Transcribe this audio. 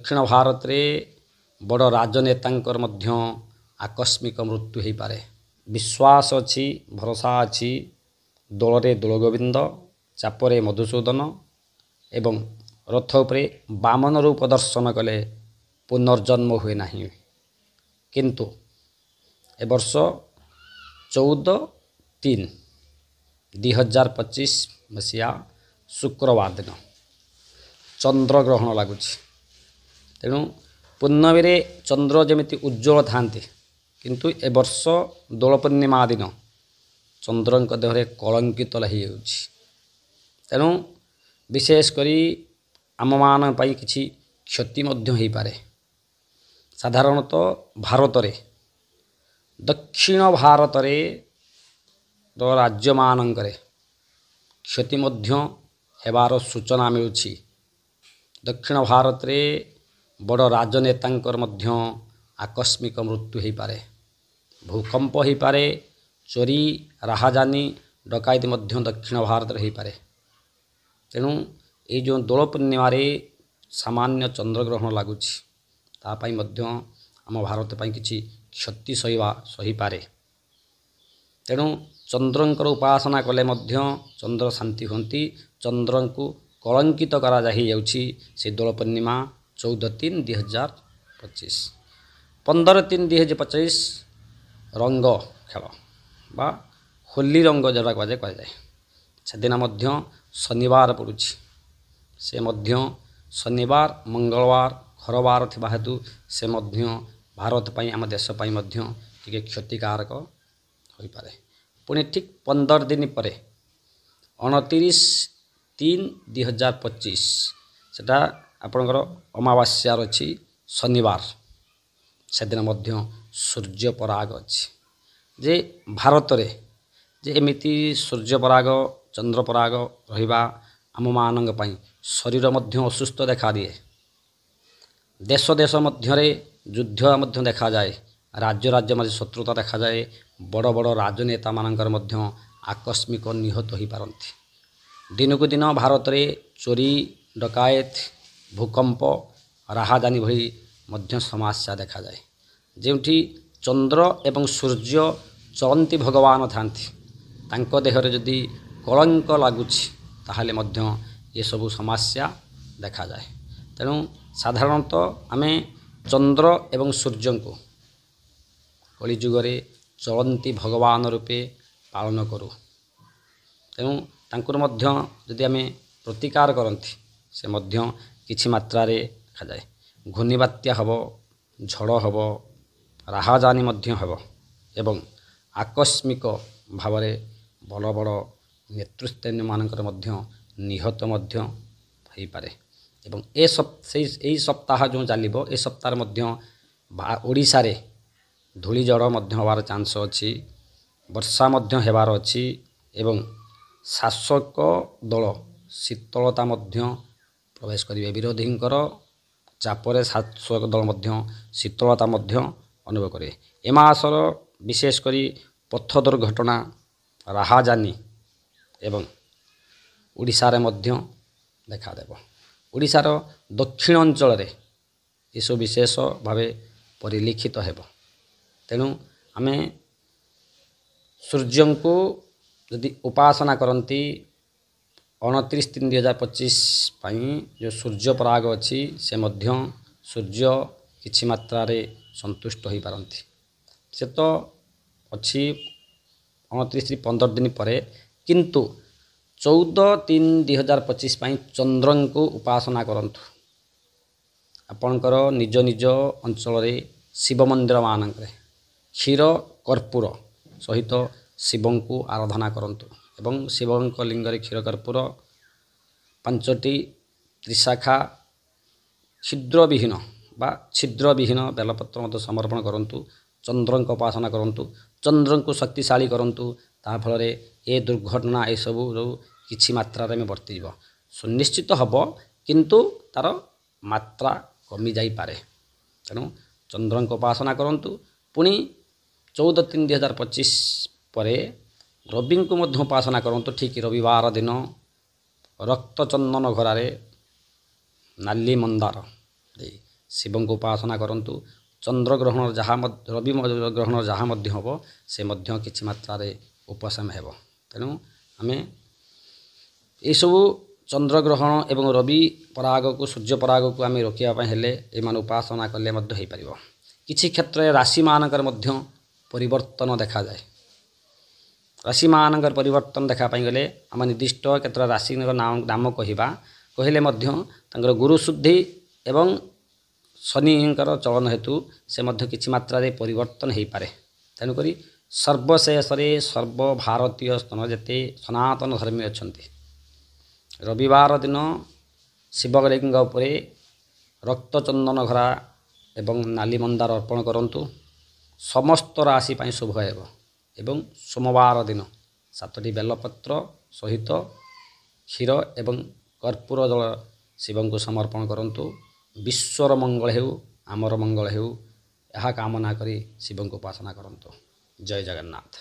दक्षिण भारत रे बड़ राजनेतांकर मध्य आकस्मिक मृत्यु हो पारे। विश्वास अच्छी भरोसा अच्छी दलरे दोलगोविंद चापरे मधुसूदन एवं रथ उपरे बामन रूप दर्शन कले पुनर्जन्म हुए नहीं। किंतु ए वर्ष 14/3/2025 मसीहा शुक्रवार दिन चंद्रग्रहण लगुच। तेणु पूर्णमी रे चंद्र जमिति उज्ज्वल थांती किंतु ए वर्ष दोल पूर्णिमा दिन चंद्रंक देहरे कलंकित लही होउछि। तेणु विशेषकरी आम मान पई किछि क्षति मध्य हो पारे। साधारणतः भारत रे दक्षिण भारत रे राज्य मानंकरे क्षति मध्य हेबार सूचना मिलुछि। दक्षिण भारत रे बड़ राजनेतांकर मध्य आकस्मिक मृत्यु हो पारे। भूकंप हो पारे, चोरी राहाजानी डकायती मध्य दक्षिण भारत रे हो पारे। तेणु ये जो दोल पूर्णिमा रे सामान्य चंद्रग्रहण लगुच तापाई मध्य आम भारत पाई किछि क्षति सही पारे। तेणु चंद्रंकर उपासना कले मध्य चंद्र शांति होती। चंद्र को कलंकित करा जाउछि से दोल पूर्णिमा 14/3/2025। 15/3/2025 रंग खेल बा होली रंग जरा कह जाए से दिन मध्य शनिवार पड़ुछि। से मध्य शनिवार मंगलवार घरवार थिबा हेतु से मध्य भारत पाई आम देश पाई मध्य टिके क्षतिकारक होई पारे। पुणी ठीक 15 दिन पर 29/3/2025 सेटा आपणकर अमावास्यार अच्छी शनिवार से दिन मध्य सूर्य पराग अच्छी। जे भारत रे जे एमिति सूर्य पराग चंद्र पराग रहिबा आम मानंग पई शरीर मध्य असुस्थ देखा दिए। देश देश मध्य युद्ध मध्य देखा जाए, राज्य राज्य मध्य शत्रुता देखा जाए। बड़ बड़ राजनेता मानकर मध्य आकस्मिक निहत हो पारती। दिनकू दिन भारत रे चोरी डकायत भूकंप राहाजानी भली मध्य समस्या देखा जाए। जेउठी चंद्र एवं सूर्य चलंती भगवान थांती तांको देहरे जदि कलंक लगुछि ताहले मध्य ये सबु समस्या देखा जाए। तेणु साधारणतः आमे चंद्र एवं सूर्य को कलिजुगरे चलंती भगवान रूपे पालन करूँ। तेणु तांकुर मध्य जदि आमे प्रतिकार करती से मध्य किछि मात्रा रे देखा जाए। घूर्णिबात्या हब, झड़ हब, राहाजानी मध्य हब एवं आकस्मिक भाव में बड़ बड़ नेतृस्थानीय मानकर मध्य निहत मध्य हो पारे। एवं ए सप्ताह जो चलिबो ए सप्ताह मध्य ओडिशा रे धूली जड़ मध्य होबार चांस अच्छी। वर्षा मध्य हेबार अच्छी एवं शासक दल शीतलता मध्य प्रवेश करिवे। विरोधींकर चापरे शासक दल मध्य शीतलता मध्य अनुभव करे। ए मासर विशेषकरी पथ दुर्घटना राहाजानी एवं ओडिशा रे मध्य देखा देव। ओडिशार दक्षिण अंचल रे इसो विशेष भावे परिलिखित हेबो। तेणु आमे सूर्य को यदि उपासना करती 29/3/2025 पाई जो सूर्य पराग अच्छी से मध्य सूर्य किछि मात्रा रे संतुष्ट हो पारती। से तो अच्छी 29-15 दिन पर किंतु 14/3/2025 पाई चंद्र को उपासना करंतु। आपणकर निज निज अंचल रे शिव मंदिर मानक क्षीर कर्पूर सहित शिवं को आराधना करंतु एवं शिवं लिंग रे क्षीर कर्पूर 5टी त्रिशाखा छिद्रविहीन बा छिद्रविहीन बेलपत्र मत समर्पण करंतु। चंद्र को उपासना करंतु, चंद्र को शक्तिशाली करंतु। ता फल ए दुर्घटना ए सबू किछि मात्रा रे वर्ती जीव सुनिश्चित हब किंतु तार मात्रा कमी जाई पारे। तेणु चंद्र को उपासना करंतु। पुणी 14/3/2025 पर रवि को मध्य उपासना करंतु। ठीक रविवार दिन रक्त चंदन घरारे नाली मंदार ଶିବଙ୍କୁ ଉପାସନା କରନ୍ତୁ। ଚନ୍ଦ୍ରଗ୍ରହଣ ରବି ଗ୍ରହଣ ଯାହା ମଧ୍ୟ ହେବ ସେ ମଧ୍ୟ କିଛି ମାତ୍ରାରେ ଉପଶମ ହେବ। ତେଣୁ ଆମେ ଏସବୁ ଚନ୍ଦ୍ରଗ୍ରହଣ ଏବଂ ରବି ପରାଗକୁ ସୂର୍ଯ୍ୟ ପରାଗକୁ ଆମେ ରୋକିବା ପାଇଁ ହେଲେ ଏମାନେ ଉପାସନା କଲେ ମଧ୍ୟ ହୋଇପାରିବ। କିଛି କ୍ଷେତ୍ରରେ ରାଶିମାନଙ୍କର ମଧ୍ୟ ପରିବର୍ତ୍ତନ ଦେଖାଯାଏ। ରାଶିମାନଙ୍କର ପରିବର୍ତ୍ତନ ଦେଖା ପାଇଁ ଗଲେ ଆମେ ନିର୍ଦ୍ଦିଷ୍ଟ କେତେଟା ରାଶିଙ୍କ ନାମ କହିଲେ ମଧ୍ୟ ତାଙ୍କର ଗୁରୁ ଶୁଦ୍ଧି ଏବଂ ଶନିଙ୍କର ଚଳନ ହେତୁ ସେ ମଧ୍ୟ କିଛି ମାତ୍ରାରେ ପରିବର୍ତ୍ତନ ହୋଇପାରେ। ତେଣୁକରି ସର୍ବଶେଷରେ ସର୍ବଭାରତୀୟ ଯେତେ ସନାତନ ଧର୍ମୀ ଅଛନ୍ତି ରବିବାର ଦିନ ଶିବଲିଙ୍ଗ ଉପରେ ରକ୍ତ ଚନ୍ଦନ ଘରା ଏବଂ ନାଲି ମନ୍ଦାର ଅର୍ପଣ କରନ୍ତୁ। ସମସ୍ତ ରାଶି ପାଇଁ ଶୁଭ ହେବ। ଏବଂ ସୋମବାର ଦିନ 7ଟି ବେଲପତ୍ର ସହିତ କ୍ଷୀର ଏବଂ କର୍ପୂର ଜଳ ଶିବଙ୍କୁ ସମର୍ପଣ କରନ୍ତୁ। ବିଶ୍ୱର ମଙ୍ଗଳ ହେଉ, ଆମର ମଙ୍ଗଳ ହେଉ, ଏହା କାମନା କରି ଶିବଙ୍କୁ ଉପାସନା କରନ୍ତୁ। ଜୟ ଜଗନ୍ନାଥ।